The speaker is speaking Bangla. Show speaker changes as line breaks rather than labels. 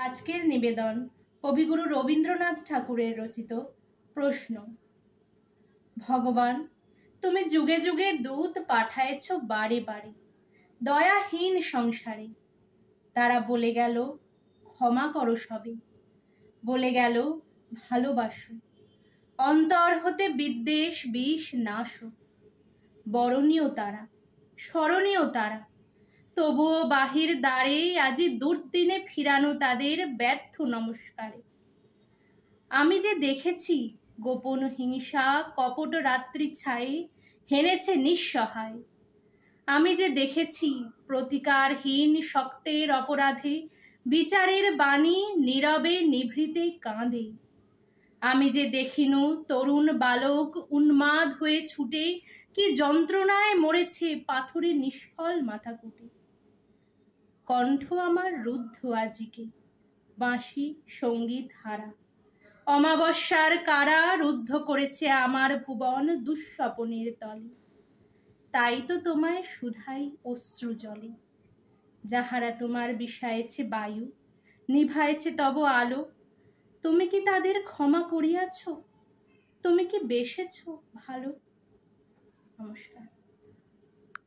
আজকের নিবেদন কবিগুরু রবীন্দ্রনাথ ঠাকুরের রচিত প্রশ্ন। ভগবান, তুমি যুগে যুগে দূত পাঠায়েছ বারে বারে দয়াহীন সংসারে। তারা বলে গেল ক্ষমা করো সবে, বলে গেল ভালোবাসো, অন্তর হতে বিদ্বেষ বিষ নাশো। বরণীয় তারা, স্মরণীয় তারা, তবুও বাহির দ্বারে আজি দুর্দিনে ফিরানো তাদের ব্যর্থ নমস্কারে। আমি যে দেখেছি গোপন হিংসা কপট রাত্রি ছায়ে হেনেছে নিঃসহায়। আমি যে দেখেছি প্রতিকারহীন শক্তের অপরাধে বিচারের বাণী নীরবে নিভৃতে কাঁদে। আমি যে দেখিনু তরুণ বালক উন্মাদ হয়ে ছুটে কি যন্ত্রণায় মরেছে পাথরে নিষ্ফল মাথা কুটে। কণ্ঠ আমার রুদ্ধ আজিকে, বাঁশি সঙ্গীত হারা, অমাবস্যার কারা রুদ্ধ করেছে আমার ভুবন দুঃস্বপনের তলে। তাই তো তোমায় শুধাই অশ্রু জলে, যাহারা তোমার বিষায়েছে বায়ু, নিভায়েছে তব আলো। তুমি কি তাদের ক্ষমা করিয়াছ? তুমি কি বেসেছ ভালো? নমস্কার।